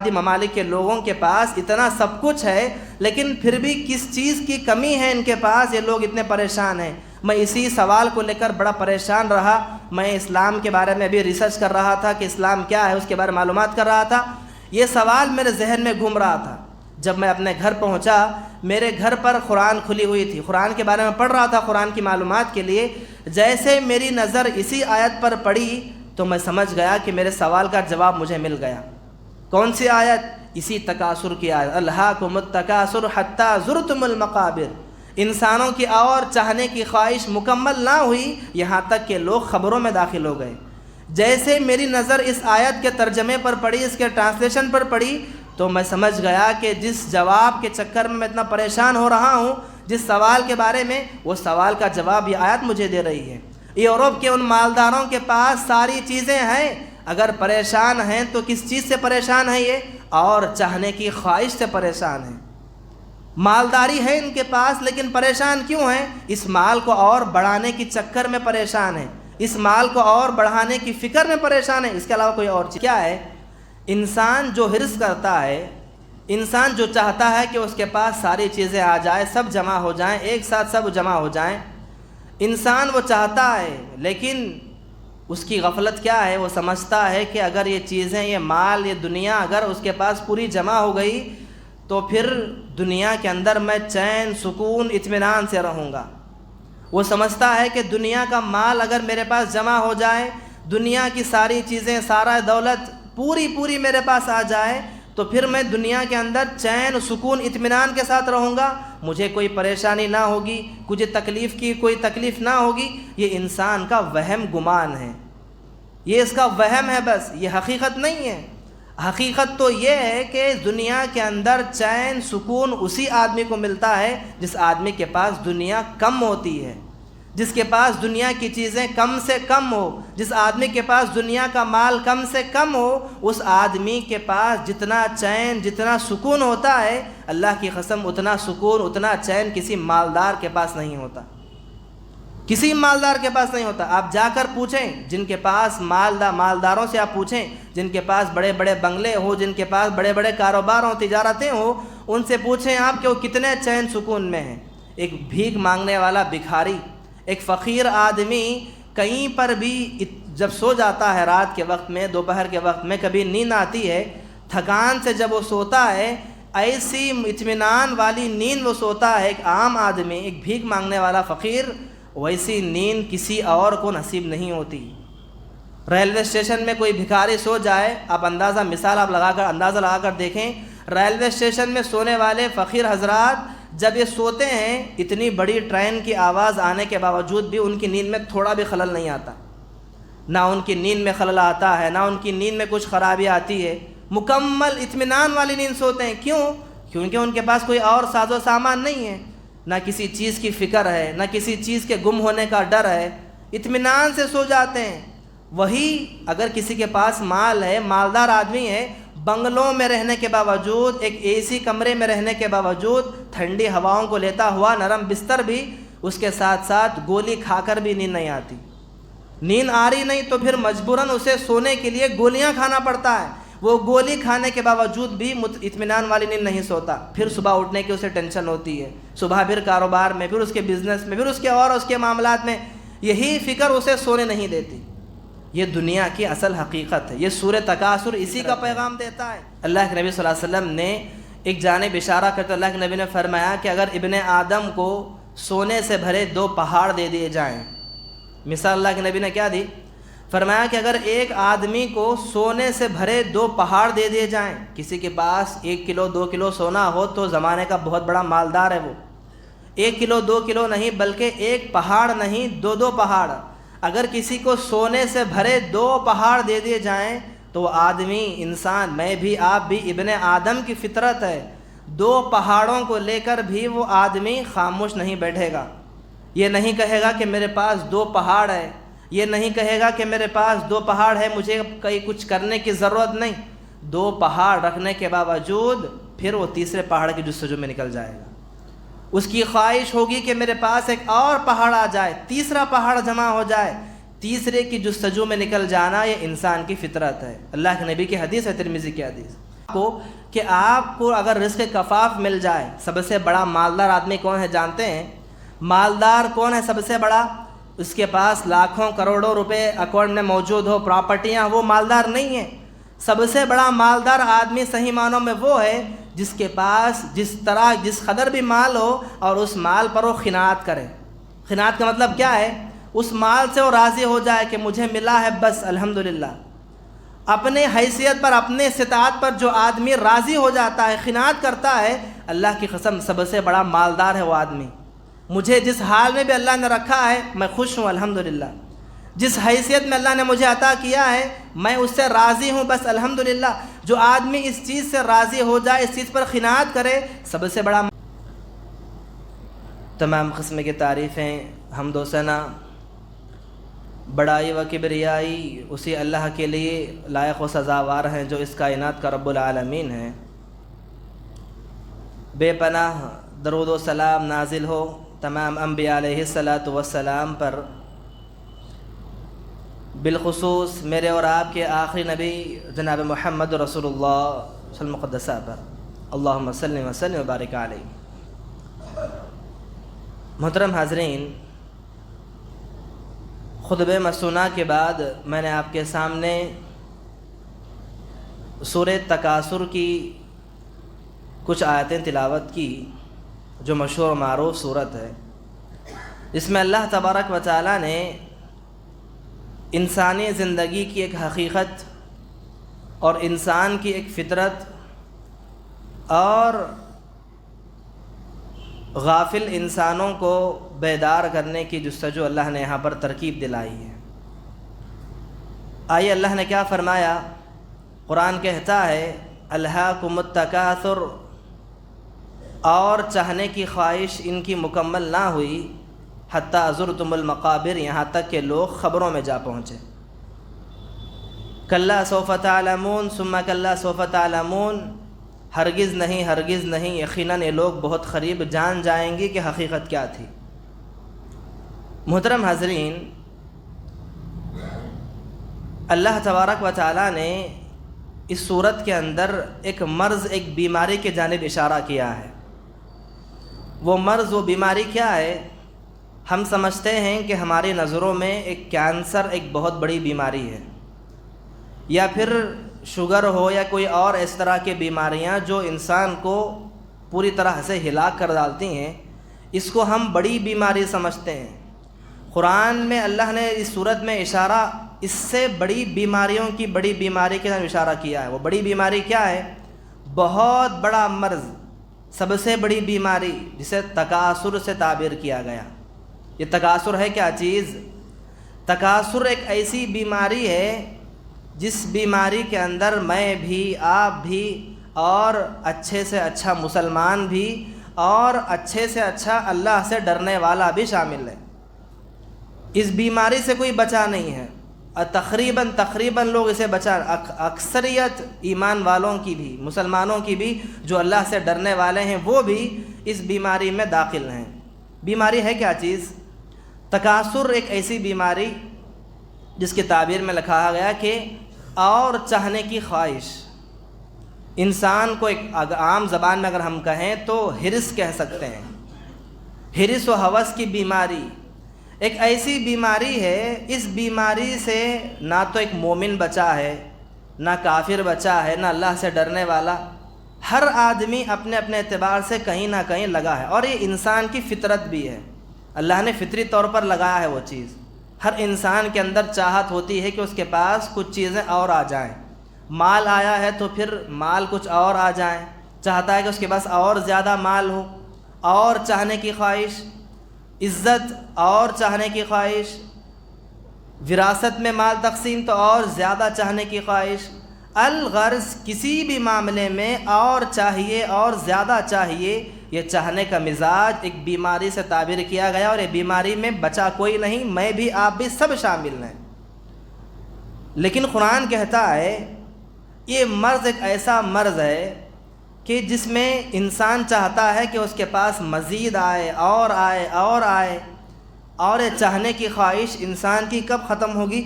آبادی ممالک کے لوگوں کے پاس اتنا سب کچھ ہے، لیکن پھر بھی کس چیز کی کمی ہے ان کے پاس، یہ لوگ اتنے پریشان ہیں۔ میں اسی سوال کو لے کر بڑا پریشان رہا۔ میں اسلام کے بارے میں بھی ریسرچ کر رہا تھا کہ اسلام کیا ہے، اس کے بارے میں معلومات کر رہا تھا۔ یہ سوال میرے ذہن میں گھوم رہا تھا۔ جب میں اپنے گھر پہنچا، میرے گھر پر قرآن کھلی ہوئی تھی، قرآن کے بارے میں پڑھ رہا تھا قرآن کی معلومات کے لیے۔ جیسے میری نظر اسی آیت پر پڑی تو میں سمجھ گیا کہ میرے سوال کا جواب مجھے مل گیا۔ کون سی آیت؟ اسی تکاثر کی آیت، الہاکم التکاثر حتی زرتم المقابر۔ انسانوں کی اور چاہنے کی خواہش مکمل نہ ہوئی یہاں تک کہ لوگ خبروں میں داخل ہو گئے۔ جیسے میری نظر اس آیت کے ترجمے پر پڑی، اس کے ٹرانسلیشن پر پڑی، تو میں سمجھ گیا کہ جس جواب کے چکر میں اتنا پریشان ہو رہا ہوں، جس سوال کے بارے میں، وہ سوال کا جواب یہ آیت مجھے دے رہی ہے۔ یورپ کے ان مالداروں کے پاس ساری چیزیں ہیں، اگر پریشان ہیں تو کس چیز سے پریشان ہیں؟ یہ اور چاہنے کی خواہش سے پریشان ہیں۔ مالداری ہے ان کے پاس، لیکن پریشان کیوں ہیں؟ اس مال کو اور بڑھانے کی چکر میں پریشان ہیں، اس مال کو اور بڑھانے کی فکر میں پریشان ہیں، اس کے علاوہ کوئی اور چیز کیا ہے؟ انسان جو حرص کرتا ہے، انسان جو چاہتا ہے کہ اس کے پاس ساری چیزیں آ جائیں، سب جمع ہو جائیں، ایک ساتھ سب جمع ہو جائیں، انسان وہ چاہتا ہے، لیکن اس کی غفلت کیا ہے؟ وہ سمجھتا ہے کہ اگر یہ چیزیں، یہ مال، یہ دنیا اگر اس کے پاس پوری جمع ہو گئی تو پھر دنیا کے اندر میں چین، سکون، اطمینان سے رہوں گا۔ وہ سمجھتا ہے کہ دنیا کا مال اگر میرے پاس جمع ہو جائے، دنیا کی ساری چیزیں، سارا دولت پوری میرے پاس آ جائے تو پھر میں دنیا کے اندر چین، سکون، اطمینان کے ساتھ رہوں گا، مجھے کوئی پریشانی نہ ہوگی، مجھے تکلیف کی کوئی تکلیف نہ ہوگی۔ یہ انسان کا وہم گمان ہے، یہ اس کا وہم ہے، بس یہ حقیقت نہیں ہے۔ حقیقت تو یہ ہے کہ دنیا کے اندر چین، سکون اسی آدمی کو ملتا ہے جس آدمی کے پاس دنیا کم ہوتی ہے، جس کے پاس دنیا کی چیزیں کم سے کم ہو، جس آدمی کے پاس دنیا کا مال کم سے کم ہو، اس آدمی کے پاس جتنا چین، جتنا سکون ہوتا ہے، اللہ کی قسم اتنا سکون، اتنا چین کسی مالدار کے پاس نہیں ہوتا، کسی مالدار کے پاس نہیں ہوتا۔ آپ جا کر پوچھیں، جن کے پاس مالداروں سے آپ پوچھیں، جن کے پاس بڑے بڑے بنگلے ہو، جن کے پاس بڑے بڑے کاروبار ہوں، تجارتیں ہوں، ان سے پوچھیں آپ کہ وہ کتنے چین سکون میں ہیں۔ ایک بھیک مانگنے والا بھکاری، ایک فقیر آدمی کہیں پر بھی جب سو جاتا ہے رات کے وقت میں، دوپہر کے وقت میں، کبھی نیند آتی ہے، تھکان سے جب وہ سوتا ہے، ایسی اطمینان والی نیند وہ سوتا ہے ایک عام آدمی، ایک بھیک مانگنے والا فقیر، ویسی نیند کسی اور کو نصیب نہیں ہوتی۔ ریلوے اسٹیشن میں کوئی بھکاری سو جائے، آپ مثال اندازہ لگا کر دیکھیں، ریلوے اسٹیشن میں سونے والے فقیر حضرات جب یہ سوتے ہیں، اتنی بڑی ٹرین کی آواز آنے کے باوجود بھی ان کی نیند میں تھوڑا بھی خلل نہیں آتا، نہ ان کی نیند میں خلل آتا ہے، نہ ان کی نیند میں کچھ خرابی آتی ہے، مکمل اطمینان والی نیند سوتے ہیں۔ کیوں؟ کیونکہ ان کے پاس کوئی اور ساز و سامان نہیں ہے، نہ کسی چیز کی فکر ہے، نہ کسی چیز کے گم ہونے کا ڈر ہے، اطمینان سے سو جاتے ہیں۔ وہی اگر کسی کے پاس مال ہے، مالدار آدمی ہے، بنگلوں میں رہنے کے باوجود، ایک اے سی کمرے میں رہنے کے باوجود، ٹھنڈی ہواؤں کو لیتا ہوا نرم بستر بھی، اس کے ساتھ ساتھ گولی کھا کر بھی نیند نہیں آتی، نیند آ رہی نہیں تو پھر مجبوراً اسے سونے کے لیے گولیاں کھانا پڑتا ہے، وہ گولی کھانے کے باوجود بھی اطمینان والی نیند نہیں سوتا، پھر صبح اٹھنے کی اسے ٹینشن ہوتی ہے، صبح پھر کاروبار میں، پھر اس کے بزنس میں، پھر اس کے اور اس کے معاملات میں، یہی فکر اسے سونے نہیں دیتی۔ یہ دنیا کی اصل حقیقت ہے۔ یہ سورہ تکاثر اسی کا پیغام دیتا ہے۔ اللہ کے نبی صلی اللہ علیہ وسلم نے ایک جانب اشارہ کرتے اللہ کے نبی نے فرمایا کہ اگر ابن آدم کو سونے سے بھرے 2 پہاڑ دے دیے جائیں، مثال اللہ کے نبی نے کیا دی؟ فرمایا کہ اگر ایک آدمی کو سونے سے بھرے 2 پہاڑ دے دیے جائیں، کسی کے پاس 1 کلو 2 کلو سونا ہو تو زمانے کا بہت بڑا مالدار ہے، وہ 1 کلو 2 کلو نہیں بلکہ 1 پہاڑ نہیں 2 پہاڑ، اگر کسی کو سونے سے بھرے 2 پہاڑ دے دیے جائیں تو وہ آدمی، انسان، میں بھی آپ بھی ابن آدم کی فطرت ہے، 2 پہاڑوں کو لے کر بھی وہ آدمی خاموش نہیں بیٹھے گا، یہ نہیں کہے گا کہ میرے پاس 2 پہاڑ ہے، یہ نہیں کہے گا کہ میرے پاس 2 پہاڑ ہے، مجھے کہیں کچھ کرنے کی ضرورت نہیں، 2 پہاڑ رکھنے کے باوجود پھر وہ تیسرے پہاڑ کی جستجو میں نکل جائے گا۔ اس کی خواہش ہوگی کہ میرے پاس ایک اور پہاڑ آ جائے، تیسرا پہاڑ جمع ہو جائے، تیسرے کی جستجو میں نکل جانا یہ انسان کی فطرت ہے۔ اللہ کے نبی کی حدیث ہے، ترمذی کی حدیث۔ کو کہ آپ کو اگر رزق کفاف مل جائے، سب سے بڑا مالدار آدمی کون ہے جانتے ہیں؟ مالدار کون ہے سب سے بڑا؟ اس کے پاس لاکھوں کروڑوں روپے اکاؤنٹ میں موجود ہو، پراپرٹیاں، وہ مالدار نہیں ہے۔ سب سے بڑا مالدار آدمی صحیح معنوں میں وہ ہے جس کے پاس جس قدر بھی مال ہو اور اس مال پر وہ قناعت کرے۔ قناعت کا مطلب کیا ہے؟ اس مال سے وہ راضی ہو جائے کہ مجھے ملا ہے بس الحمدللہ۔ اپنے حیثیت پر، اپنے استطاعت پر جو آدمی راضی ہو جاتا ہے، قناعت کرتا ہے، اللہ کی قسم سب سے بڑا مالدار ہے وہ آدمی۔ مجھے جس حال میں بھی اللہ نے رکھا ہے میں خوش ہوں الحمدللہ، جس حیثیت میں اللہ نے مجھے عطا کیا ہے میں اس سے راضی ہوں بس الحمدللہ۔ جو آدمی اس چیز سے راضی ہو جائے، اس چیز پر قناعت کرے، سب سے بڑا۔ تمام قسم کی تعریفیں، حمد و ثنا، بڑائی و کبریائی اسی اللہ کے لیے لائق و سزاوار ہیں جو اس کائنات کا رب العالمین ہے۔ بے پناہ درود و سلام نازل ہو تمام انبیاء علیہ الصلاۃ والسلام پر، بالخصوص میرے اور آپ کے آخری نبی جناب محمد رسول اللہ صلی اللہ علیہ وسلم پر، اللہم صلی وسلم وبارک علیہ۔ محترم حاضرین، خطبہ مسنونہ کے بعد میں نے آپ کے سامنے سورہ تکاثر کی کچھ آیتیں تلاوت کی جو مشہور و معروف صورت ہے۔ اس میں اللہ تبارک و تعالیٰ نے انسانی زندگی کی ایک حقیقت اور انسان کی ایک فطرت اور غافل انسانوں کو بیدار کرنے کی جستجو اللہ نے یہاں پر ترکیب دلائی ہے۔ آئیے اللہ نے کیا فرمایا؟ قرآن کہتا ہے الہاکم التکاثر، اور چاہنے کی خواہش ان کی مکمل نہ ہوئی حتیٰ زرتم المقابر، یہاں تک کہ لوگ قبروں میں جا پہنچے۔ کلا سوف تعلمون ثم کلا سوف تعلمون، ہرگز نہیں، ہرگز نہیں، یقیناً یہ لوگ بہت قریب جان جائیں گے کہ حقیقت کیا تھی۔ محترم حاضرین، اللہ تبارک و تعالیٰ نے اس صورت کے اندر ایک مرض، ایک بیماری کی جانب اشارہ کیا ہے۔ وہ مرض، وہ بیماری کیا ہے؟ ہم سمجھتے ہیں کہ ہماری نظروں میں ایک کینسر ایک بہت بڑی بیماری ہے، یا پھر شوگر ہو یا کوئی اور اس طرح کی بیماریاں جو انسان کو پوری طرح سے ہلاک کر ڈالتی ہیں، اس کو ہم بڑی بیماری سمجھتے ہیں۔ قرآن میں اللہ نے اس صورت میں اشارہ اس سے بڑی بیماریوں کی بڑی بیماری کے ساتھ اشارہ کیا ہے۔ وہ بڑی بیماری کیا ہے؟ بہت بڑا مرض، سب سے بڑی بیماری جسے تکاثر سے تعبیر کیا گیا۔ یہ تکاثر ہے کیا چیز؟ تکاثر ایک ایسی بیماری ہے جس بیماری کے اندر میں بھی، آپ بھی، اور اچھے سے اچھا مسلمان بھی، اور اچھے سے اچھا اللہ سے ڈرنے والا بھی شامل ہے۔ اس بیماری سے کوئی بچا نہیں ہے، اور تقریباً لوگ اسے بچا، اکثریت ایمان والوں کی بھی، مسلمانوں کی بھی جو اللہ سے ڈرنے والے ہیں، وہ بھی اس بیماری میں داخل ہیں۔ بیماری ہے کیا چیز؟ تکاثر ایک ایسی بیماری جس کی تعبیر میں لکھا گیا کہ اور چاہنے کی خواہش۔ انسان کو ایک عام زبان میں اگر ہم کہیں تو ہرس کہہ سکتے ہیں، ہرس و ہوس کی بیماری ایک ایسی بیماری ہے۔ اس بیماری سے نہ تو ایک مومن بچا ہے، نہ کافر بچا ہے، نہ اللہ سے ڈرنے والا، ہر آدمی اپنے اپنے اعتبار سے کہیں نہ کہیں لگا ہے، اور یہ انسان کی فطرت بھی ہے، اللہ نے فطری طور پر لگایا ہے وہ چیز۔ ہر انسان کے اندر چاہت ہوتی ہے کہ اس کے پاس کچھ چیزیں اور آ جائیں، مال آیا ہے تو پھر مال کچھ اور آ جائیں، چاہتا ہے کہ اس کے پاس اور زیادہ مال ہو، اور چاہنے کی خواہش، عزت اور چاہنے کی خواہش، وراثت میں مال تقسیم تو اور زیادہ چاہنے کی خواہش، الغرض کسی بھی معاملے میں اور چاہیے اور زیادہ چاہیے، یہ چاہنے کا مزاج ایک بیماری سے تعبیر کیا گیا، اور یہ بیماری میں بچا کوئی نہیں، میں بھی، آپ بھی، سب شامل ہیں۔ لیکن قرآن کہتا ہے یہ مرض ایک ایسا مرض ہے کہ جس میں انسان چاہتا ہے کہ اس کے پاس مزید آئے اور آئے اور آئے، اور یہ چاہنے کی خواہش انسان کی کب ختم ہوگی؟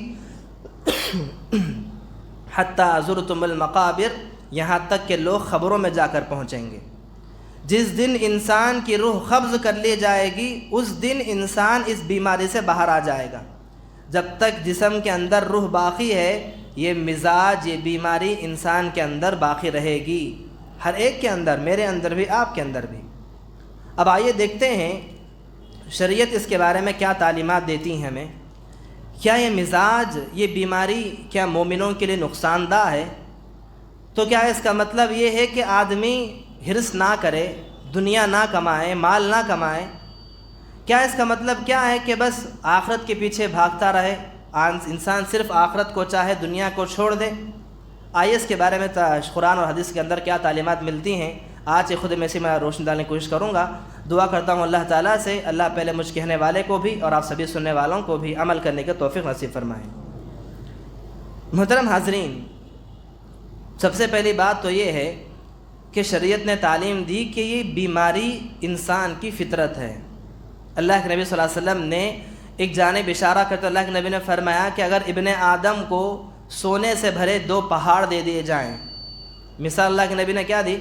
حتیٰ زرتم المقابر، یہاں تک کہ لوگ خبروں میں جا کر پہنچیں گے۔ جس دن انسان کی روح قبض کر لی جائے گی اس دن انسان اس بیماری سے باہر آ جائے گا۔ جب تک جسم کے اندر روح باقی ہے یہ مزاج، یہ بیماری انسان کے اندر باقی رہے گی، ہر ایک کے اندر، میرے اندر بھی، آپ کے اندر بھی۔ اب آئیے دیکھتے ہیں شریعت اس کے بارے میں کیا تعلیمات دیتی ہیں ہمیں۔ کیا یہ مزاج، یہ بیماری کیا مومنوں کے لیے نقصان دہ ہے؟ تو کیا اس کا مطلب یہ ہے کہ آدمی حرص نہ کرے، دنیا نہ کمائے، مال نہ کمائے؟ کیا اس کا مطلب کیا ہے کہ بس آخرت کے پیچھے بھاگتا رہے، انسان صرف آخرت کو چاہے، دنیا کو چھوڑ دے؟ آئیے اس کے بارے میں قرآن اور حدیث کے اندر کیا تعلیمات ملتی ہیں آج خود میں سے میں روشنی ڈالنے کی کوشش کروں گا۔ دعا کرتا ہوں اللہ تعالیٰ سے اللہ پہلے مجھ کہنے والے کو بھی اور آپ سبھی سننے والوں کو بھی عمل کرنے کے توفیق نصیب فرمائیں۔ محترم حاضرین، سب سے پہلی بات تو یہ ہے کہ شریعت نے تعلیم دی کہ یہ بیماری انسان کی فطرت ہے۔ اللہ کے نبی صلی اللہ علیہ وسلم نے ایک جانب اشارہ کرتے اللہ کے نبی نے فرمایا کہ اگر ابن آدم کو سونے سے بھرے 2 پہاڑ دے دیے جائیں، مثال اللہ کے نبی نے کیا دی؟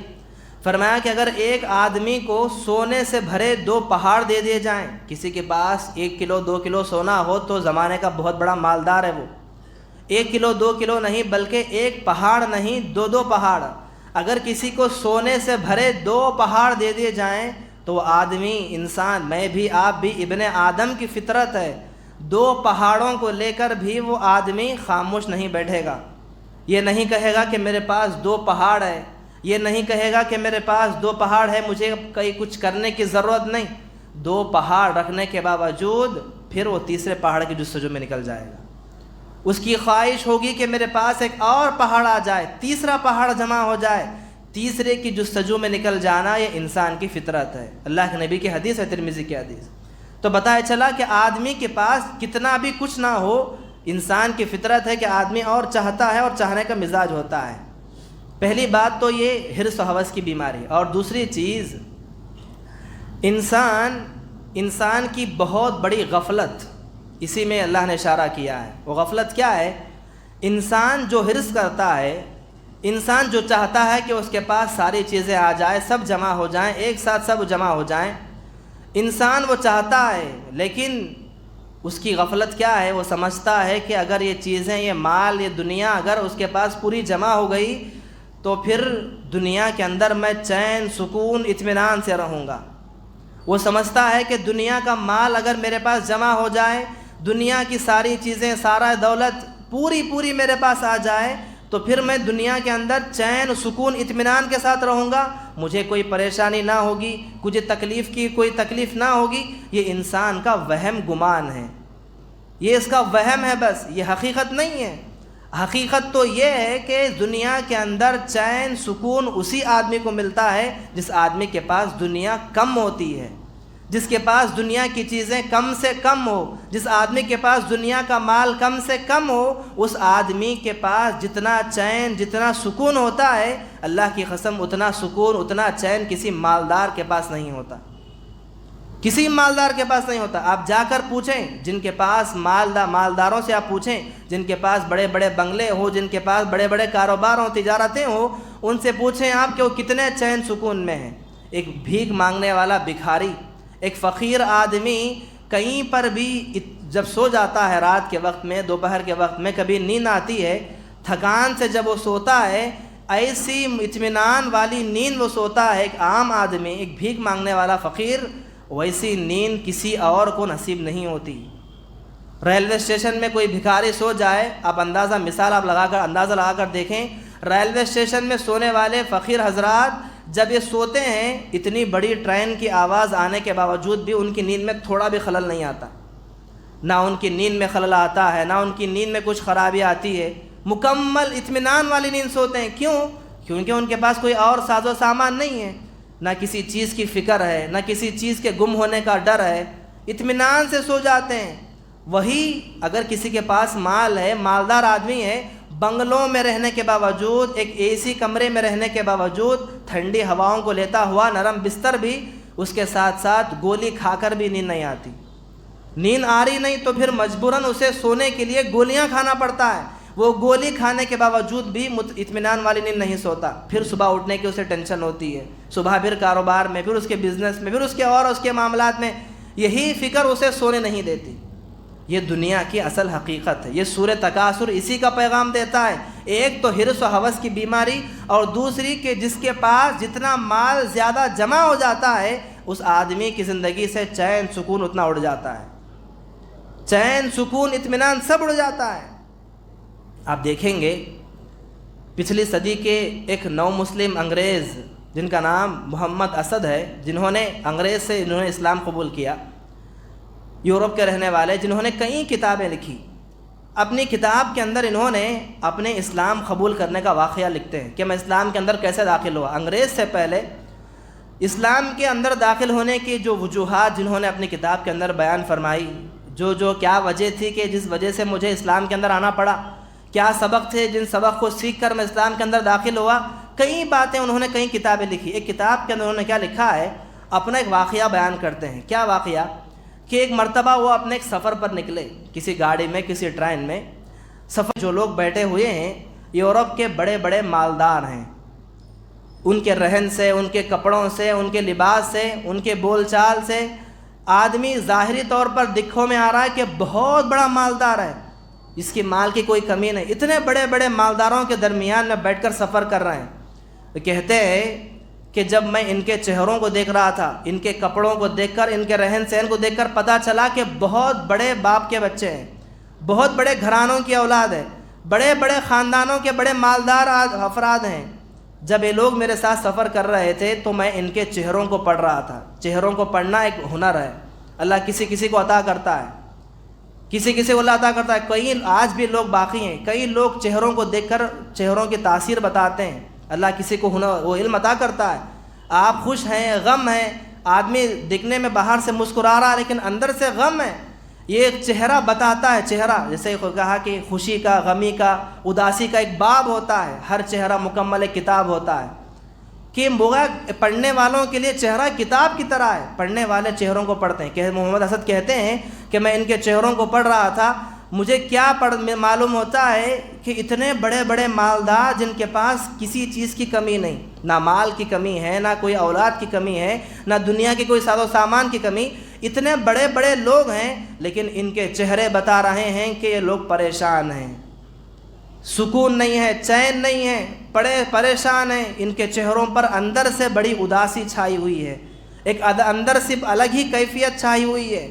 فرمایا کہ اگر ایک آدمی کو سونے سے بھرے 2 پہاڑ دے دیے جائیں، کسی کے پاس 1 کلو 2 کلو سونا ہو تو زمانے کا بہت بڑا مالدار ہے، وہ 1 کلو 2 کلو نہیں بلکہ 1 پہاڑ نہیں 2 پہاڑ، اگر کسی کو سونے سے بھرے 2 پہاڑ دے دیے جائیں تو وہ آدمی، انسان، میں بھی آپ بھی، ابن آدم کی فطرت ہے، 2 پہاڑوں کو لے کر بھی وہ آدمی خاموش نہیں بیٹھے گا۔ یہ نہیں کہے گا کہ میرے پاس 2 پہاڑ ہے، یہ نہیں کہے گا کہ میرے پاس 2 پہاڑ ہے، مجھے کہیں کچھ کرنے کی ضرورت نہیں۔ 2 پہاڑ رکھنے کے باوجود پھر وہ تیسرے پہاڑ کی جستجو میں نکل جائے گا۔ اس کی خواہش ہوگی کہ میرے پاس ایک اور پہاڑ آ جائے، تیسرا پہاڑ جمع ہو جائے، تیسرے کی جستجو میں نکل جانا یہ انسان کی فطرت ہے۔ اللہ کے نبی کی حدیث ہے، ترمذی کی حدیث۔ تو بتایا چلا کہ آدمی کے پاس کتنا بھی کچھ نہ ہو، انسان کی فطرت ہے کہ آدمی اور چاہتا ہے اور چاہنے کا مزاج ہوتا ہے۔ پہلی بات تو یہ حرص و ہوس کی بیماری، اور دوسری چیز انسان کی بہت بڑی غفلت، اسی میں اللہ نے اشارہ کیا ہے۔ وہ غفلت کیا ہے؟ انسان جو حرص کرتا ہے، انسان جو چاہتا ہے کہ اس کے پاس ساری چیزیں آ جائیں، سب جمع ہو جائیں، ایک ساتھ سب جمع ہو جائیں، انسان وہ چاہتا ہے، لیکن اس کی غفلت کیا ہے؟ وہ سمجھتا ہے کہ اگر یہ چیزیں، یہ مال، یہ دنیا اگر اس کے پاس پوری جمع ہو گئی تو پھر دنیا کے اندر میں چین، سکون، اطمینان سے رہوں گا۔ وہ سمجھتا ہے کہ دنیا کا مال اگر میرے پاس جمع ہو جائے، دنیا کی ساری چیزیں، سارا دولت پوری میرے پاس آ جائے تو پھر میں دنیا کے اندر چین، سکون، اطمینان کے ساتھ رہوں گا، مجھے کوئی پریشانی نہ ہوگی، مجھے کوئی تکلیف نہ ہوگی۔ یہ انسان کا وہم گمان ہے، یہ اس کا وہم ہے، بس یہ حقیقت نہیں ہے۔ حقیقت تو یہ ہے کہ دنیا کے اندر چین، سکون اسی آدمی کو ملتا ہے جس آدمی کے پاس دنیا کم ہوتی ہے، جس کے پاس دنیا کی چیزیں کم سے کم ہو، جس آدمی کے پاس دنیا کا مال کم سے کم ہو، اس آدمی کے پاس جتنا چین، جتنا سکون ہوتا ہے، اللہ کی قسم اتنا سکون، اتنا چین کسی مالدار کے پاس نہیں ہوتا، کسی مالدار کے پاس نہیں ہوتا۔ آپ جا کر پوچھیں جن کے پاس مالداروں سے آپ پوچھیں جن کے پاس بڑے بڑے بنگلے ہو، جن کے پاس بڑے بڑے کاروبار ہوں، تجارتیں ہوں، ان سے پوچھیں آپ کہ وہ کتنے چین سکون میں ہیں۔ ایک بھیک مانگنے والا بھکاری، ایک فقیر آدمی کہیں پر بھی جب سو جاتا ہے، رات کے وقت میں، دوپہر کے وقت میں کبھی نیند آتی ہے، تھکان سے جب وہ سوتا ہے، ایسی اطمینان والی نیند وہ سوتا ہے، ایک عام آدمی، ایک بھیک مانگنے والا فقیر، ویسی نیند کسی اور کو نصیب نہیں ہوتی۔ ریلوے اسٹیشن میں کوئی بھکاری سو جائے، آپ مثال اندازہ لگا کر دیکھیں، ریلوے اسٹیشن میں سونے والے فقیر حضرات جب یہ سوتے ہیں، اتنی بڑی ٹرین کی آواز آنے کے باوجود بھی ان کی نیند میں تھوڑا بھی خلل نہیں آتا، نہ ان کی نیند میں خلل آتا ہے، نہ ان کی نیند میں کچھ خرابی آتی ہے، مکمل اطمینان والی نیند سوتے ہیں۔ کیوں؟ کیونکہ ان کے پاس کوئی اور ساز و سامان نہیں ہے، نہ کسی چیز کی فکر ہے، نہ کسی چیز کے گم ہونے کا ڈر ہے، اطمینان سے سو جاتے ہیں۔ وہی اگر کسی کے پاس مال ہے، مالدار آدمی ہے، بنگلوں میں رہنے کے باوجود، ایک اے سی کمرے میں رہنے کے باوجود، ٹھنڈی ہواؤں کو لیتا ہوا نرم بستر بھی، اس کے ساتھ ساتھ گولی کھا کر بھی نیند نہیں آتی، نیند آ رہی نہیں تو پھر مجبوراً اسے سونے کے لیے گولیاں کھانا پڑتا ہے، وہ گولی کھانے کے باوجود بھی اطمینان والی نیند نہیں سوتا، پھر صبح اٹھنے کی اسے ٹینشن ہوتی ہے، صبح پھر کاروبار میں، پھر اس کے بزنس میں، پھر اس کے معاملات میں یہی فکر اسے سونے نہیں دیتی۔ یہ دنیا کی اصل حقیقت ہے۔ یہ سورہ تکاثر اسی کا پیغام دیتا ہے۔ ایک تو حرص و ہوس کی بیماری، اور دوسری کہ جس کے پاس جتنا مال زیادہ جمع ہو جاتا ہے اس آدمی کی زندگی سے چین سکون اتنا اڑ جاتا ہے، چین سکون اطمینان سب اڑ جاتا ہے۔ آپ دیکھیں گے پچھلی صدی کے ایک نو مسلم انگریز جن کا نام محمد اسد ہے، انہوں نے اسلام قبول کیا، یورپ کے رہنے والے، جنہوں نے کئی کتابیں لکھی۔ اپنی کتاب کے اندر انہوں نے اپنے اسلام قبول کرنے کا واقعہ لکھتے ہیں کہ میں اسلام کے اندر کیسے داخل ہوا۔ انگریز سے پہلے اسلام کے اندر داخل ہونے کی جو وجوہات جنہوں نے اپنی کتاب کے اندر بیان فرمائی، جو کیا وجہ تھی کہ جس وجہ سے مجھے اسلام کے اندر آنا پڑا، کیا سبق تھے جن سبق کو سیکھ کر میں اسلام کے اندر داخل ہوا، کئی باتیں انہوں نے کئی کتابیں لکھی۔ ایک کتاب کے اندر انہوں نے کیا لکھا ہے، اپنا ایک واقعہ بیان کرتے ہیں۔ کیا واقعہ کہ ایک مرتبہ وہ اپنے ایک سفر پر نکلے، کسی گاڑی میں، کسی ٹرین میں سفر، جو لوگ بیٹھے ہوئے ہیں یورپ کے بڑے بڑے مالدار ہیں، ان کے رہن سے، ان کے کپڑوں سے، ان کے لباس سے، ان کے بول چال سے آدمی ظاہری طور پر دکھوں میں آ رہا ہے کہ بہت بڑا مالدار ہے، اس کی مال کی کوئی کمی نہیں۔ اتنے بڑے بڑے مالداروں کے درمیان میں بیٹھ کر سفر کر رہے ہیں۔ وہ کہتے ہیں کہ جب میں ان کے چہروں کو دیکھ رہا تھا، ان کے کپڑوں کو دیکھ کر، ان کے رہن سہن کو دیکھ کر پتہ چلا کہ بہت بڑے باپ کے بچے ہیں، بہت بڑے گھرانوں کی اولاد ہے، بڑے بڑے خاندانوں کے بڑے مالدار افراد ہیں۔ جب یہ لوگ میرے ساتھ سفر کر رہے تھے تو میں ان کے چہروں کو پڑھ رہا تھا۔ چہروں کو پڑھنا ایک ہنر ہے، اللہ کسی کسی کو عطا کرتا ہے، کسی کسی کو اللہ عطا کرتا ہے۔ کئی آج بھی لوگ باقی ہیں، کئی لوگ چہروں کو دیکھ کر چہروں کی تاثیر بتاتے ہیں۔ اللہ کسی کو ہنر وہ علم عطا کرتا ہے۔ آپ خوش ہیں، غم ہیں، آدمی دکھنے میں باہر سے مسکرا رہا لیکن اندر سے غم ہے، یہ ایک چہرہ بتاتا ہے۔ چہرہ جیسے کہا کہ خوشی کا، غمی کا، اداسی کا ایک باب ہوتا ہے، ہر چہرہ مکمل ایک کتاب ہوتا ہے، کہ پڑھنے والوں کے لیے چہرہ کتاب کی طرح ہے، پڑھنے والے چہروں کو پڑھتے ہیں۔ کہ محمد اسد کہتے ہیں کہ میں ان کے چہروں کو پڑھ رہا تھا، مجھے کیا معلوم ہوتا ہے کہ اتنے بڑے بڑے مالدار جن کے پاس کسی چیز کی کمی نہیں، نہ مال کی کمی ہے، نہ کوئی اولاد کی کمی ہے، نہ دنیا کی کوئی ساز و سامان کی کمی، اتنے بڑے بڑے لوگ ہیں لیکن ان کے چہرے بتا رہے ہیں کہ یہ لوگ پریشان ہیں، سکون نہیں ہے، چین نہیں ہے، بڑے پریشان ہیں۔ ان کے چہروں پر اندر سے بڑی اداسی چھائی ہوئی ہے، ایک اندر سے الگ ہی کیفیت چھائی ہوئی ہے۔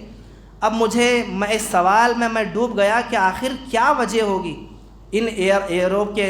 اب میں اس سوال میں ڈوب گیا کہ آخر کیا وجہ ہوگی، ان یورپ کے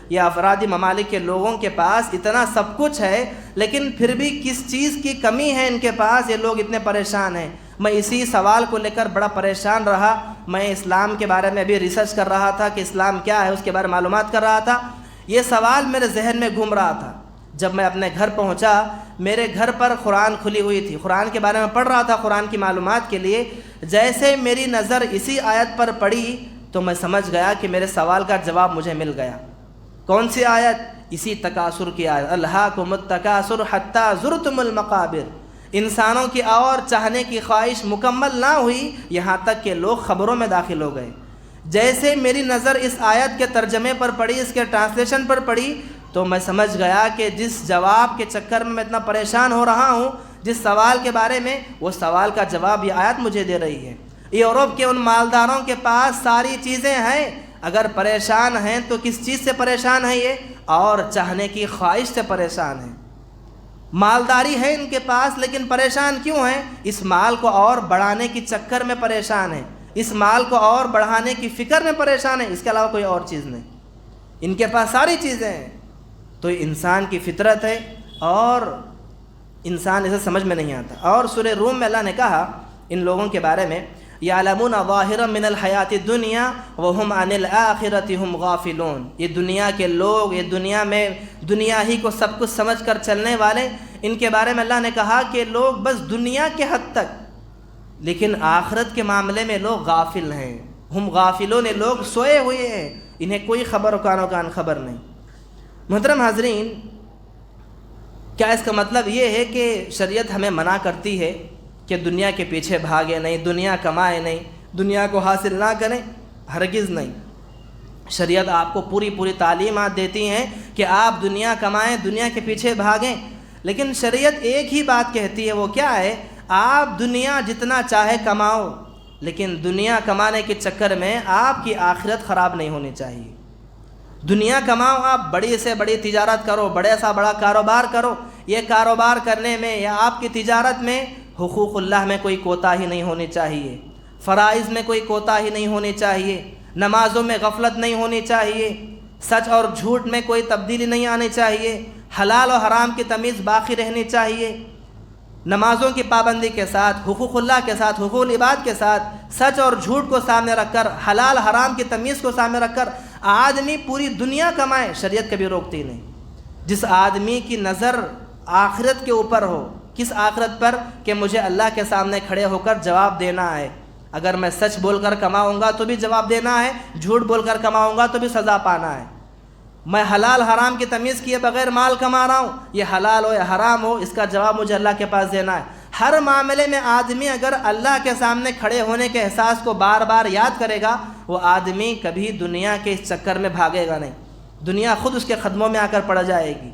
یا افرادی ممالک کے لوگوں کے پاس اتنا سب کچھ ہے لیکن پھر بھی کس چیز کی کمی ہے ان کے پاس، یہ لوگ اتنے پریشان ہیں۔ میں اسی سوال کو لے کر بڑا پریشان رہا۔ میں اسلام کے بارے میں بھی ریسرچ کر رہا تھا کہ اسلام کیا ہے، اس کے بارے میں معلومات کر رہا تھا۔ یہ سوال میرے ذہن میں گھوم رہا تھا۔ جب میں اپنے گھر پہنچا، میرے گھر پر قرآن کھلی ہوئی تھی، قرآن کے بارے میں پڑھ رہا تھا قرآن کی معلومات کے لیے۔ جیسے میری نظر اسی آیت پر پڑی تو میں سمجھ گیا کہ میرے سوال کا جواب مجھے مل گیا۔ کون سی آیت؟ اسی تکاثر کی آیت، الہاکم التکاثر حتی زرتم المقابر۔ انسانوں کی اور چاہنے کی خواہش مکمل نہ ہوئی یہاں تک کہ لوگ خبروں میں داخل ہو گئے۔ جیسے میری نظر اس آیت کے ترجمے پر پڑی، اس کے ٹرانسلیشن پر پڑی، تو میں سمجھ گیا کہ جس جواب کے چکر میں اتنا پریشان ہو رہا ہوں، جس سوال کے بارے میں، وہ سوال کا جواب یہ آیت مجھے دے رہی ہے۔ یورپ کے ان مالداروں کے پاس ساری چیزیں ہیں، اگر پریشان ہیں تو کس چیز سے پریشان ہیں؟ یہ اور چاہنے کی خواہش سے پریشان ہیں۔ مالداری ہے ان کے پاس لیکن پریشان کیوں ہیں؟ اس مال کو اور بڑھانے کی چکر میں پریشان ہیں، اس مال کو اور بڑھانے کی فکر میں پریشان ہیں، اس کے علاوہ کوئی اور چیز نہیں۔ ان کے پاس ساری چیزیں ہیں۔ تو یہ انسان کی فطرت ہے اور انسان اسے سمجھ میں نہیں آتا۔ اور سورہ روم میں اللہ نے کہا ان لوگوں کے بارے میں، یعلمون ظاہرا من الحیات الدنیا وهم عن الآخرۃ هم غافلون۔ یہ دنیا کے لوگ، یہ دنیا میں دنیا ہی کو سب کچھ سمجھ کر چلنے والے، ان کے بارے میں اللہ نے کہا کہ لوگ بس دنیا کے حد تک، لیکن آخرت کے معاملے میں لوگ غافل ہیں۔ ہم غافلون، لوگ سوئے ہوئے ہیں، انہیں کوئی خبر و کان و کان خبر نہیں۔ محترم حاضرین، کیا اس کا مطلب یہ ہے کہ شریعت ہمیں منع کرتی ہے کہ دنیا کے پیچھے بھاگے نہیں، دنیا کمائے نہیں، دنیا کو حاصل نہ کریں؟ ہرگز نہیں۔ شریعت آپ کو پوری تعلیمات دیتی ہیں کہ آپ دنیا کمائیں، دنیا کے پیچھے بھاگیں، لیکن شریعت ایک ہی بات کہتی ہے، وہ کیا ہے؟ آپ دنیا جتنا چاہے کماؤ، لیکن دنیا کمانے کے چکر میں آپ کی آخرت خراب نہیں ہونی چاہیے۔ دنیا کماؤ، آپ بڑی سے بڑی تجارت کرو، بڑے سا بڑا کاروبار کرو، یہ کاروبار کرنے میں یا آپ کی تجارت میں حقوق اللہ میں کوئی کوتاہی نہیں ہونی چاہیے، فرائض میں کوئی کوتاہی نہیں ہونی چاہیے، نمازوں میں غفلت نہیں ہونی چاہیے، سچ اور جھوٹ میں کوئی تبدیلی نہیں آنی چاہیے، حلال و حرام کی تمیز باقی رہنی چاہیے، نمازوں کی پابندی کے ساتھ، حقوق اللہ کے ساتھ، حقوق العباد کے ساتھ، سچ اور جھوٹ کو سامنے رکھ کر، حلال حرام کی تمیز کو سامنے رکھ کر آدمی پوری دنیا کمائے، شریعت کبھی روکتی نہیں۔ جس آدمی کی نظر آخرت کے اوپر ہو، کس آخرت پر؟ کہ مجھے اللہ کے سامنے کھڑے ہو کر جواب دینا ہے، اگر میں سچ بول کر کماؤں گا تو بھی جواب دینا ہے، جھوٹ بول کر کماؤں گا تو بھی سزا پانا ہے، میں حلال حرام کی تمیز کیے بغیر مال کما رہا ہوں، یہ حلال ہو یا حرام ہو، اس کا جواب مجھے اللہ کے پاس دینا ہے۔ ہر معاملے میں آدمی اگر اللہ کے سامنے کھڑے ہونے کے احساس کو بار بار یاد کرے گا، وہ آدمی کبھی دنیا کے اس چکر میں بھاگے گا نہیں، دنیا خود اس کے قدموں میں آ کر پڑ جائے گی۔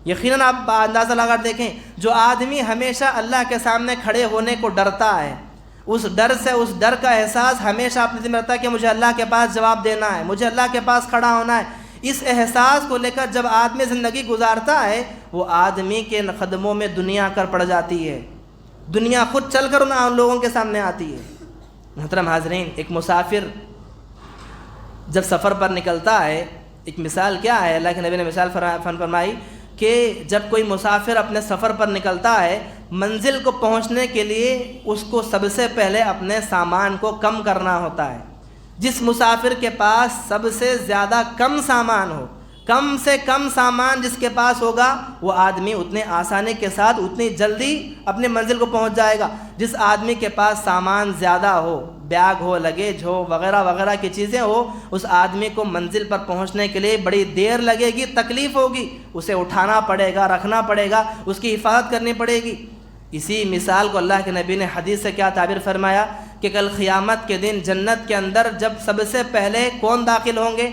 یقیناً آپ اندازہ لگا کر دیکھیں، جو آدمی ہمیشہ اللہ کے سامنے کھڑے ہونے کو ڈرتا ہے، اس ڈر کا احساس ہمیشہ اپنے ذمہ رہتا ہے کہ مجھے اللہ کے پاس جواب دینا ہے، مجھے اللہ کے پاس کھڑا ہونا ہے۔ اس احساس کو لے کر جب آدمی زندگی گزارتا ہے، وہ آدمی کے قدموں میں دنیا کر پڑ جاتی ہے، دنیا خود چل کر ان لوگوں کے سامنے آتی ہے۔ محترم حاضرین، ایک مسافر جب سفر پر نکلتا ہے، ایک مثال کیا ہے، اللہ کے نبی نے مثال فرمائی کہ جب کوئی مسافر اپنے سفر پر نکلتا ہے، منزل کو پہنچنے کے لیے اس کو سب سے پہلے اپنے سامان کو کم کرنا ہوتا ہے۔ جس مسافر کے پاس سب سے زیادہ کم سامان ہو، کم سے کم سامان جس کے پاس ہوگا، وہ آدمی اتنے آسانی کے ساتھ اتنی جلدی اپنے منزل کو پہنچ جائے گا۔ جس آدمی کے پاس سامان زیادہ ہو، بیگ ہو، لگیج ہو، وغیرہ وغیرہ کی چیزیں ہو، اس آدمی کو منزل پر پہنچنے کے لیے بڑی دیر لگے گی، تکلیف ہوگی، اسے اٹھانا پڑے گا، رکھنا پڑے گا، اس کی حفاظت کرنی پڑے گی۔ اسی مثال کو اللہ کے نبی نے حدیث سے کیا تعبیر فرمایا کہ کل قیامت کے دن جنت کے اندر جب سب سے پہلے کون داخل ہوں گے؟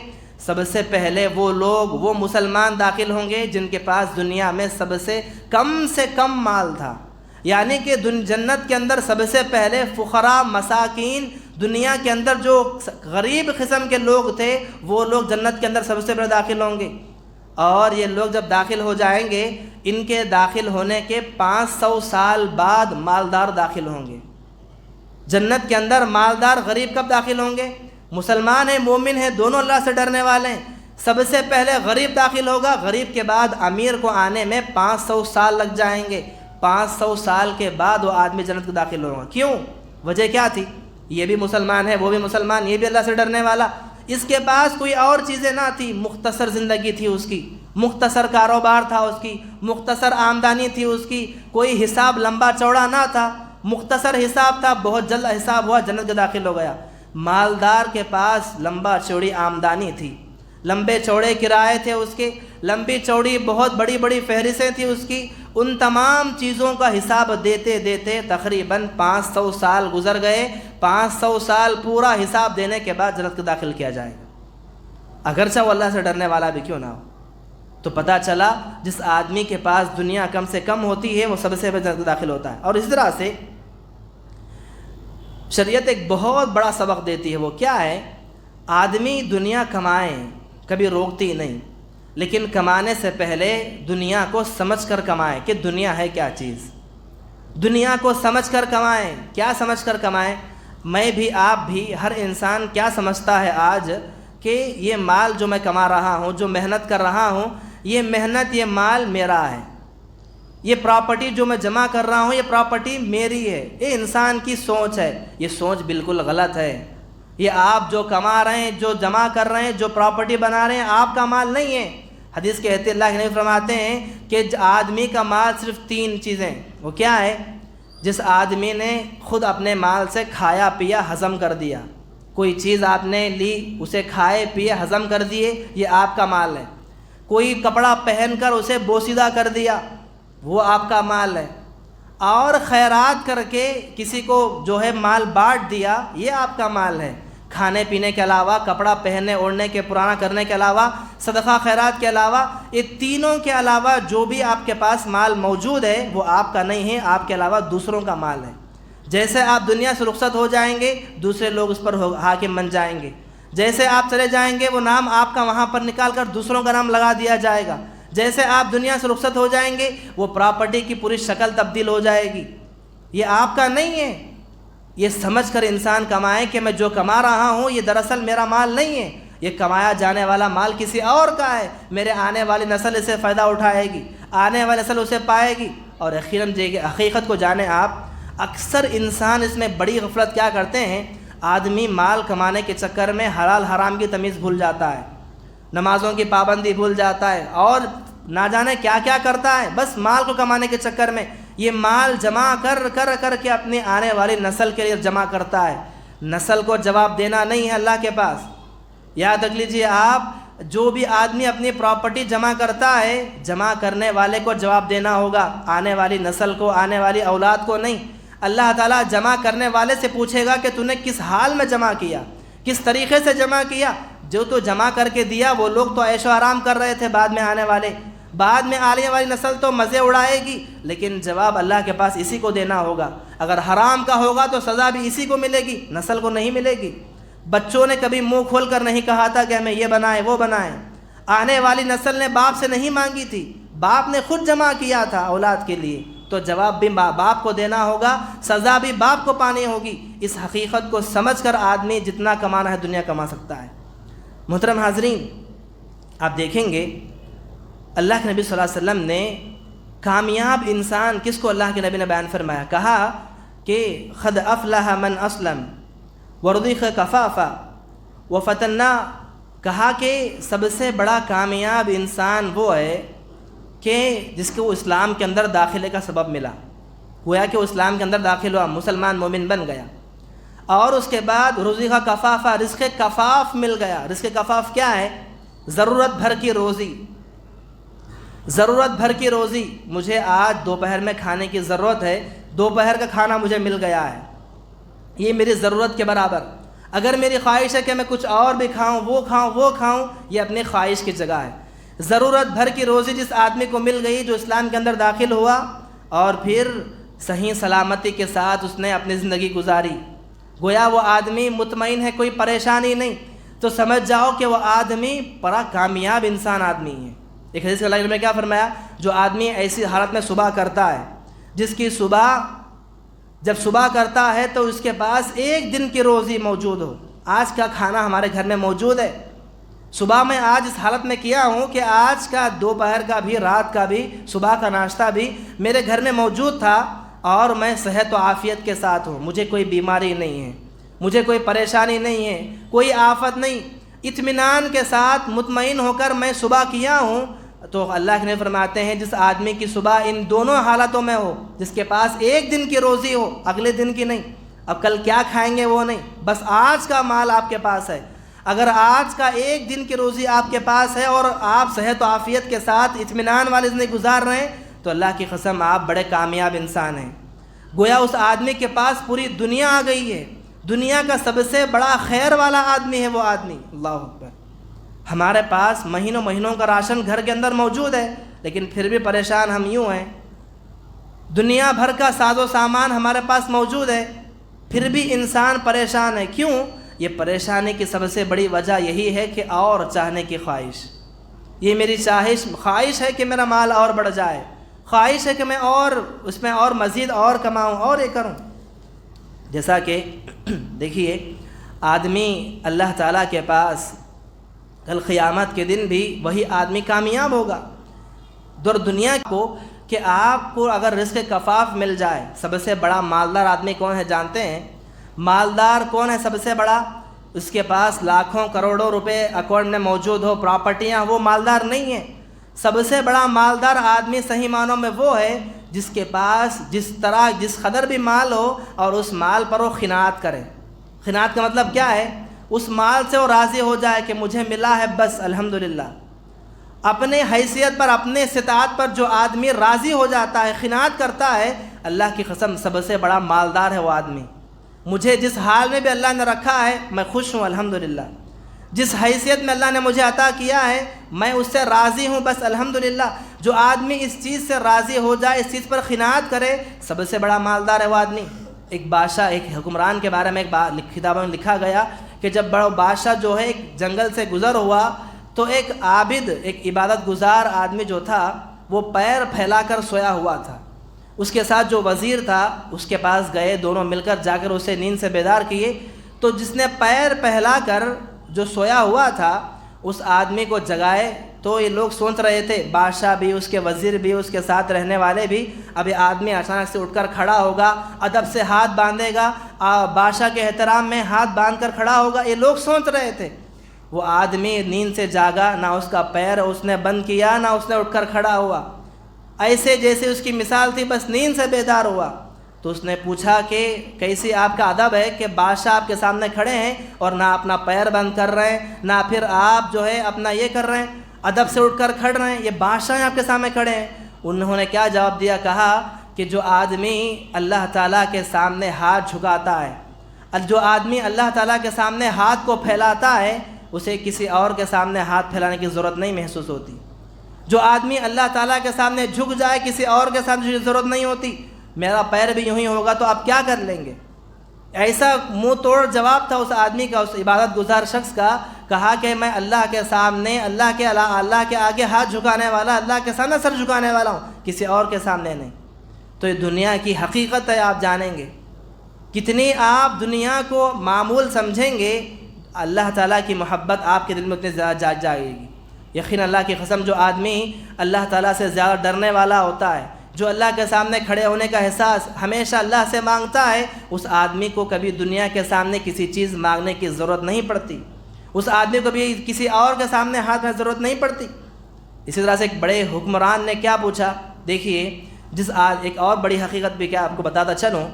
سب سے پہلے وہ لوگ، وہ مسلمان داخل ہوں گے جن کے پاس دنیا میں سب سے کم مال تھا، یعنی کہ جنت کے اندر سب سے پہلے فقراء، مساکین، دنیا کے اندر جو غریب قسم کے لوگ تھے، وہ لوگ جنت کے اندر سب سے پہلے داخل ہوں گے۔ اور یہ لوگ جب داخل ہو جائیں گے، ان کے داخل ہونے کے 500 سال بعد مالدار داخل ہوں گے۔ جنت کے اندر مالدار، غریب کب داخل ہوں گے؟ مسلمان ہیں، مومن ہیں، دونوں اللہ سے ڈرنے والے ہیں، سب سے پہلے غریب داخل ہوگا، غریب کے بعد امیر کو آنے میں 500 سال لگ جائیں گے۔ 500 سال کے بعد وہ آدمی جنت کو داخل ہوگا۔ کیوں؟ وجہ کیا تھی؟ یہ بھی مسلمان ہے، وہ بھی مسلمان، یہ بھی اللہ سے ڈرنے والا، اس کے پاس کوئی اور چیزیں نہ تھی، مختصر زندگی تھی اس کی، مختصر کاروبار تھا اس کی، مختصر آمدنی تھی اس کی، کوئی حساب لمبا چوڑا نہ تھا، مختصر حساب تھا، بہت جلد حساب ہوا، جنت کے داخل ہو گیا۔ مالدار کے پاس لمبا چوڑی آمدنی تھی، لمبے چوڑے کرائے تھے اس کے، لمبی چوڑی بہت بڑی بڑی فہرستیں تھیں اس کی، ان تمام چیزوں کا حساب دیتے دیتے تقریباً 500 سال گزر گئے۔ 500 سال پورا حساب دینے کے بعد جنت کو داخل کیا جائے گا، اگرچہ وہ اللہ سے ڈرنے والا بھی کیوں نہ ہو۔ تو پتہ چلا جس آدمی کے پاس دنیا کم سے کم ہوتی ہے، وہ سب سے پہلے جنت کو داخل ہوتا ہے۔ اور اس طرح سے شریعت ایک بہت بڑا سبق دیتی ہے، وہ کیا ہے؟ آدمی دنیا کمائے، کبھی روکتی نہیں، لیکن کمانے سے پہلے دنیا کو سمجھ کر کمائیں کہ دنیا ہے کیا چیز، دنیا کو سمجھ کر کمائیں۔ کیا سمجھ کر کمائیں؟ میں بھی، آپ بھی، ہر انسان کیا سمجھتا ہے آج کہ یہ مال جو میں کما رہا ہوں، جو محنت کر رہا ہوں، یہ محنت، یہ مال میرا ہے، یہ پراپرٹی جو میں جمع کر رہا ہوں، یہ پراپرٹی میری ہے۔ یہ انسان کی سوچ ہے، یہ سوچ بالکل غلط ہے۔ یہ آپ جو کما رہے ہیں، جو جمع کر رہے ہیں، جو پراپرٹی بنا رہے ہیں، آپ کا مال نہیں ہے۔ حدیث کہتے، اللہ کے نبی فرماتے ہیں کہ آدمی کا مال صرف 3 چیزیں، وہ کیا ہے؟ جس آدمی نے خود اپنے مال سے کھایا پیا، ہضم کر دیا، کوئی چیز آپ نے لی، اسے کھائے پیے ہضم کر دیے، یہ آپ کا مال ہے۔ کوئی کپڑا پہن کر اسے بوسیدہ کر دیا، وہ آپ کا مال ہے۔ اور خیرات کر کے کسی کو جو ہے مال بانٹ دیا، یہ آپ کا مال ہے۔ کھانے پینے کے علاوہ، کپڑا پہننے اوڑھنے کے پرانا کرنے کے علاوہ، صدقہ خیرات کے علاوہ، یہ تینوں کے علاوہ جو بھی آپ کے پاس مال موجود ہے وہ آپ کا نہیں ہے، آپ کے علاوہ دوسروں کا مال ہے۔ جیسے آپ دنیا سے رخصت ہو جائیں گے دوسرے لوگ اس پر حاکم بن جائیں گے، جیسے آپ چلے جائیں گے وہ نام آپ کا وہاں پر نکال کر دوسروں کا نام لگا دیا جائے گا، جیسے آپ دنیا سے رخصت ہو جائیں گے وہ پراپرٹی کی پوری شکل تبدیل ہو جائے گی۔ یہ آپ کا نہیں ہے، یہ سمجھ کر انسان کمائے کہ میں جو کما رہا ہوں یہ دراصل میرا مال نہیں ہے، یہ کمایا جانے والا مال کسی اور کا ہے، میرے آنے والی نسل اسے فائدہ اٹھائے گی، آنے والی نسل اسے پائے گی۔ اور حقیقت کو جانیں آپ، اکثر انسان اس میں بڑی غفلت کیا کرتے ہیں، آدمی مال کمانے کے چکر میں حلال حرام کی تمیز بھول جاتا ہے، نمازوں کی پابندی بھول جاتا ہے، اور نہ جانے کیا کیا کرتا ہے، بس مال کو کمانے کے چکر میں یہ مال جمع کر کے اپنی آنے والی نسل کے لیے جمع کرتا ہے۔ نسل کو جواب دینا نہیں ہے اللہ کے پاس۔ یاد رکھ لیجیے آپ، جو بھی آدمی اپنی پراپرٹی جمع کرتا ہے، جمع کرنے والے کو جواب دینا ہوگا، آنے والی نسل کو، آنے والی اولاد کو نہیں۔ اللہ تعالیٰ جمع کرنے والے سے پوچھے گا کہ تو نے کس حال میں جمع کیا، کس طریقے سے جمع کیا۔ جو تو جمع کر کے دیا وہ لوگ تو عیش و آرام کر رہے تھے، بعد میں آنے والی نسل تو مزے اڑائے گی، لیکن جواب اللہ کے پاس اسی کو دینا ہوگا۔ اگر حرام کا ہوگا تو سزا بھی اسی کو ملے گی، نسل کو نہیں ملے گی۔ بچوں نے کبھی منہ کھول کر نہیں کہا تھا کہ ہمیں یہ بنائیں وہ بنائیں، آنے والی نسل نے باپ سے نہیں مانگی تھی، باپ نے خود جمع کیا تھا اولاد کے لیے، تو جواب بھی باپ کو دینا ہوگا، سزا بھی باپ کو پانی ہوگی۔ اس حقیقت کو سمجھ کر آدمی جتنا کمانا ہے دنیا کما سکتا ہے۔ محترم حاضرین، آپ دیکھیں گے اللہ کے نبی صلی اللہ علیہ وسلم نے کامیاب انسان کس کو اللہ کے نبی نے بیان فرمایا، کہا کہ قد افلح من اسلم ورزق کفافا وفتنا، کہا کہ سب سے بڑا کامیاب انسان وہ ہے کہ جس کو اسلام کے اندر داخلے کا سبب ملا، گویا کہ وہ اسلام کے اندر داخل ہوا، مسلمان مومن بن گیا، اور اس کے بعد رزق کفافا، رزق کفاف مل گیا۔ رزق کفاف کیا ہے؟ ضرورت بھر کی روزی، ضرورت بھر کی روزی۔ مجھے آج دوپہر میں کھانے کی ضرورت ہے، دوپہر کا کھانا مجھے مل گیا ہے، یہ میری ضرورت کے برابر۔ اگر میری خواہش ہے کہ میں کچھ اور بھی کھاؤں، وہ کھاؤں، یہ اپنی خواہش کی جگہ ہے۔ ضرورت بھر کی روزی جس آدمی کو مل گئی جو اسلام کے اندر داخل ہوا، اور پھر صحیح سلامتی کے ساتھ اس نے اپنی زندگی گزاری، گویا وہ آدمی مطمئن ہے، کوئی پریشانی نہیں، تو سمجھ جاؤ کہ وہ آدمی بڑا کامیاب انسان آدمی ہے۔ ایک حدیث اللہ نے کیا فرمایا، جو آدمی ایسی حالت میں صبح کرتا ہے، جس کی جب صبح کرتا ہے تو اس کے پاس ایک دن کی روزی موجود ہو، آج کا کھانا ہمارے گھر میں موجود ہے، صبح میں آج اس حالت میں کیا ہوں کہ آج کا دوپہر کا بھی، رات کا بھی، صبح کا ناشتہ بھی میرے گھر میں موجود تھا، اور میں صحت و عافیت کے ساتھ ہوں، مجھے کوئی بیماری نہیں ہے، مجھے کوئی پریشانی نہیں ہے، کوئی آفت نہیں، اطمینان کے ساتھ مطمئن ہو کر میں صبح کیا ہوں۔ تو اللہ کے نبی فرماتے ہیں جس آدمی کی صبح ان دونوں حالتوں میں ہو، جس کے پاس ایک دن کی روزی ہو، اگلے دن کی نہیں، اب کل کیا کھائیں گے وہ نہیں، بس آج کا مال آپ کے پاس ہے، اگر آج کا ایک دن کی روزی آپ کے پاس ہے اور آپ صحت و عافیت کے ساتھ اطمینان والی زندگی گزار رہے ہیں، تو اللہ کی قسم آپ بڑے کامیاب انسان ہیں۔ گویا اس آدمی کے پاس پوری دنیا آ گئی ہے، دنیا کا سب سے بڑا خیر والا آدمی ہے وہ آدمی۔ اللہ اکبر۔ ہمارے پاس مہینوں کا راشن گھر کے اندر موجود ہے، لیکن پھر بھی پریشان ہم یوں ہیں، دنیا بھر کا ساز و سامان ہمارے پاس موجود ہے، پھر بھی انسان پریشان ہے۔ کیوں؟ یہ پریشانی کی سب سے بڑی وجہ یہی ہے کہ اور چاہنے کی خواہش، یہ میری خواہش ہے کہ میرا مال اور بڑھ جائے، خواہش ہے کہ میں اور اس میں اور مزید اور کماؤں اور یہ کروں۔ جیسا کہ دیکھیے آدمی اللہ تعالیٰ کے پاس کل قیامت کے دن بھی وہی آدمی کامیاب ہوگا۔ دنیا کو کہ آپ کو اگر رزق کفاف مل جائے، سب سے بڑا مالدار آدمی کون ہے جانتے ہیں؟ مالدار کون ہے سب سے بڑا؟ اس کے پاس لاکھوں کروڑوں روپے اکاؤنٹ میں موجود ہو، پراپرٹیاں، وہ مالدار نہیں ہے۔ سب سے بڑا مالدار آدمی صحیح معنوں میں وہ ہے جس کے پاس جس قدر بھی مال ہو اور اس مال پر وہ قناعت کرے۔ قناعت کا مطلب کیا ہے؟ اس مال سے وہ راضی ہو جائے کہ مجھے ملا ہے بس الحمدللہ۔ اپنے حیثیت پر، اپنے استطاعت پر جو آدمی راضی ہو جاتا ہے، قناعت کرتا ہے، اللہ کی قسم سب سے بڑا مالدار ہے وہ آدمی۔ مجھے جس حال میں بھی اللہ نے رکھا ہے میں خوش ہوں الحمدللہ، جس حیثیت میں اللہ نے مجھے عطا کیا ہے میں اس سے راضی ہوں بس الحمدللہ۔ جو آدمی اس چیز سے راضی ہو جائے، اس چیز پر قناعت کرے، سب سے بڑا مالدار ہے وہ آدمی۔ ایک بادشاہ، ایک حکمران کے بارے میں ایک کتابوں میں لکھا گیا کہ جب بڑا بادشاہ جو ہے ایک جنگل سے گزر ہوا تو ایک عابد، ایک عبادت گزار آدمی جو تھا وہ پیر پھیلا کر سویا ہوا تھا۔ اس کے ساتھ جو وزیر تھا اس کے پاس گئے، دونوں مل کر جا کر اسے نیند سے بیدار کیے، تو جس نے پیر پھیلا کر جو سویا ہوا تھا اس آدمی کو جگائے تو یہ لوگ سوچ رہے تھے، بادشاہ بھی، اس کے وزیر بھی، اس کے ساتھ رہنے والے بھی، اب یہ آدمی اچانک سے اٹھ کر کھڑا ہوگا، ادب سے ہاتھ باندھے گا، بادشاہ کے احترام میں ہاتھ باندھ کر کھڑا ہوگا، یہ لوگ سوچ رہے تھے۔ وہ آدمی نیند سے جاگا، نہ اس کا پیر اس نے بند کیا، نہ اس نے اٹھ کر کھڑا ہوا، ایسے جیسے اس کی مثال تھی، بس نیند سے بیدار ہوا۔ تو اس نے پوچھا کہ کیسی آپ کا ادب ہے کہ بادشاہ آپ کے سامنے کھڑے ہیں اور نہ اپنا پیر بند کر رہے ہیں، نہ پھر آپ جو ہے اپنا یہ کر رہے ہیں، ادب سے اٹھ کر کھڑ رہے ہیں، یہ بادشاہ آپ کے سامنے کھڑے ہیں۔ انہوں نے کیا جواب دیا؟ کہا کہ جو آدمی اللہ تعالیٰ کے سامنے ہاتھ جھکاتا ہے، جو آدمی اللہ تعالیٰ کے سامنے ہاتھ کو پھیلاتا ہے اسے کسی اور کے سامنے ہاتھ پھیلانے کی ضرورت نہیں محسوس ہوتی۔ جو آدمی اللہ تعالیٰ کے سامنے جھک جائے کسی اور کے سامنے ضرورت نہیں ہوتی، میرا پیر بھی یوں ہی ہوگا تو آپ کیا کر لیں گے؟ ایسا منہ توڑ جواب تھا اس آدمی کا، اس عبادت گزار شخص کا۔ کہا کہ میں اللہ کے سامنے، اللہ کے آگے ہاتھ جھکانے والا، اللہ کے سامنے سر جھکانے والا ہوں، کسی اور کے سامنے نہیں۔ تو یہ دنیا کی حقیقت ہے، آپ جانیں گے کتنی آپ دنیا کو معمول سمجھیں گے، اللہ تعالیٰ کی محبت آپ کے دل میں اتنی زیادہ جائے گی۔ یقین اللہ کی قسم، جو آدمی اللہ تعالیٰ سے زیادہ ڈرنے والا ہوتا ہے، جو اللہ کے سامنے کھڑے ہونے کا احساس ہمیشہ اللہ سے مانگتا ہے، اس آدمی کو کبھی دنیا کے سامنے کسی چیز مانگنے کی ضرورت نہیں پڑتی، اس آدمی کو بھی کسی اور کے سامنے ہاتھ میں ضرورت نہیں پڑتی۔ اسی طرح سے ایک بڑے حکمران نے کیا پوچھا، دیکھیے ایک اور بڑی حقیقت بھی کیا آپ کو بتاتا چلوں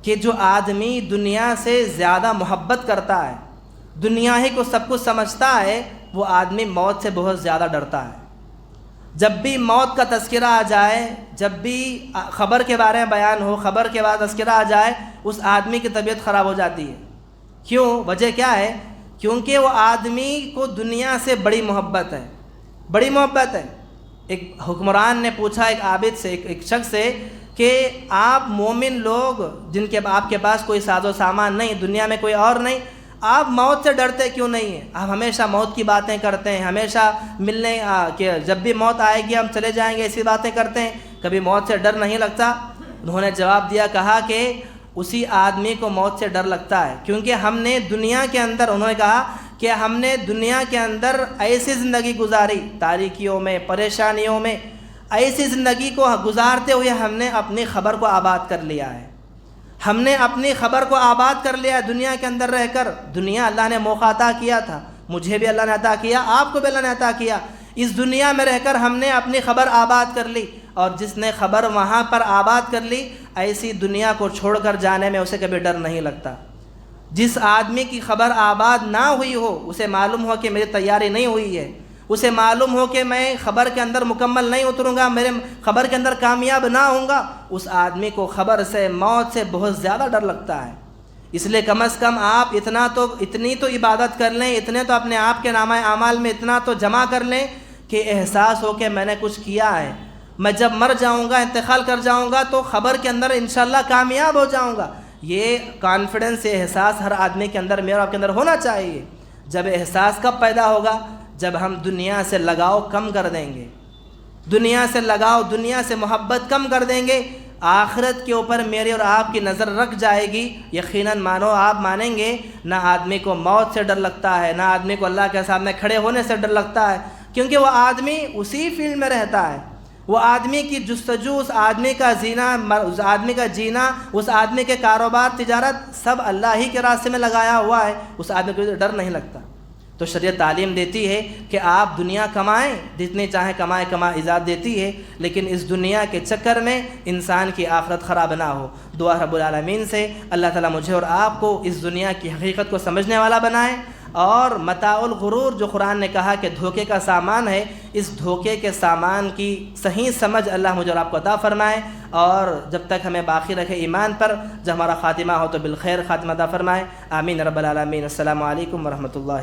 کہ جو آدمی دنیا سے زیادہ محبت کرتا ہے، دنیا ہی کو سب کچھ سمجھتا ہے، وہ آدمی موت سے بہت زیادہ ڈرتا ہے۔ جب بھی موت کا تذکرہ آ جائے، جب بھی خبر کے بارے میں بیان ہو، خبر کے بعد تذکرہ آ جائے، اس آدمی کی طبیعت خراب ہو جاتی ہے۔ کیوں؟ وجہ کیا ہے؟ کیونکہ وہ آدمی کو دنیا سے بڑی محبت ہے، بڑی محبت ہے۔ ایک حکمران نے پوچھا ایک عابد سے، ایک شخص سے کہ آپ مومن لوگ جن کے آپ کے پاس کوئی ساز و سامان نہیں، دنیا میں کوئی اور نہیں، آپ موت سے ڈرتے کیوں نہیں ہیں؟ آپ ہمیشہ موت کی باتیں کرتے ہیں، ہمیشہ ملنے کہ جب بھی موت آئے گی ہم چلے جائیں گے، ایسی باتیں کرتے ہیں، کبھی موت سے ڈر نہیں لگتا؟ انہوں نے جواب دیا، کہا کہ اسی آدمی کو موت سے ڈر لگتا ہے کیونکہ ہم نے دنیا کے اندر، انہوں نے کہا کہ ہم نے دنیا کے اندر ایسی زندگی گزاری، تاریکیوں میں، پریشانیوں میں، ایسی زندگی کو گزارتے ہوئے ہم نے اپنی خبر کو آباد کر لیا ہے، ہم نے اپنی خبر کو آباد کر لیا دنیا کے اندر رہ کر۔ دنیا اللہ نے موقع عطا کیا تھا، مجھے بھی اللہ نے عطا کیا، آپ کو بھی اللہ نے عطا کیا، اس دنیا میں رہ کر ہم نے اپنی خبر آباد کر لی، اور جس نے خبر وہاں پر آباد کر لی، ایسی دنیا کو چھوڑ کر جانے میں اسے کبھی ڈر نہیں لگتا۔ جس آدمی کی خبر آباد نہ ہوئی ہو، اسے معلوم ہو کہ میری تیاری نہیں ہوئی ہے، اسے معلوم ہو کہ میں خبر کے اندر مکمل نہیں اتروں گا، میرے خبر کے اندر کامیاب نہ ہوں گا، اس آدمی کو خبر سے، موت سے بہت زیادہ ڈر لگتا ہے۔ اس لیے کم از کم آپ اتنی تو عبادت کر لیں، اتنے تو اپنے آپ کے نامہ اعمال میں اتنا تو جمع کر لیں کہ احساس ہو کہ میں نے کچھ کیا ہے، میں جب مر جاؤں گا، انتقال کر جاؤں گا تو خبر کے اندر انشاءاللہ کامیاب ہو جاؤں گا۔ یہ کانفیڈنس، یہ احساس ہر آدمی کے اندر، میرے آپ کے اندر ہونا چاہیے۔ جب احساس کب پیدا ہوگا؟ جب ہم دنیا سے لگاؤ کم کر دیں گے، دنیا سے لگاؤ، دنیا سے محبت کم کر دیں گے، آخرت کے اوپر میری اور آپ کی نظر رکھ جائے گی، یقیناً مانو آپ مانیں گے، نہ آدمی کو موت سے ڈر لگتا ہے، نہ آدمی کو اللہ کے سامنے کھڑے ہونے سے ڈر لگتا ہے، کیونکہ وہ آدمی اسی فیلڈ میں رہتا ہے۔ وہ آدمی کی جستجو، اس آدمی کا اس آدمی کا جینا، اس آدمی کے کاروبار، تجارت، سب اللہ ہی کے راستے میں لگایا ہوا ہے، اس آدمی کو ڈر نہیں لگتا۔ تو شریعت تعلیم دیتی ہے کہ آپ دنیا کمائیں، جتنی چاہیں کمائیں، اجازت دیتی ہے، لیکن اس دنیا کے چکر میں انسان کی آخرت خراب نہ ہو۔ دعا رب العالمین سے اللہ تعالیٰ مجھے اور آپ کو اس دنیا کی حقیقت کو سمجھنے والا بنائے، اور متاع الغرور جو قرآن نے کہا کہ دھوکے کا سامان ہے، اس دھوکے کے سامان کی صحیح سمجھ اللہ مجھے اور آپ کو عطا فرمائے، اور جب تک ہمیں باقی رکھے ایمان پر، جب ہمارا خاتمہ ہو تو بالخیر خاتمہ عطا فرمائے۔ آمین رب العالمین۔ السلام علیکم ورحمۃ اللہ۔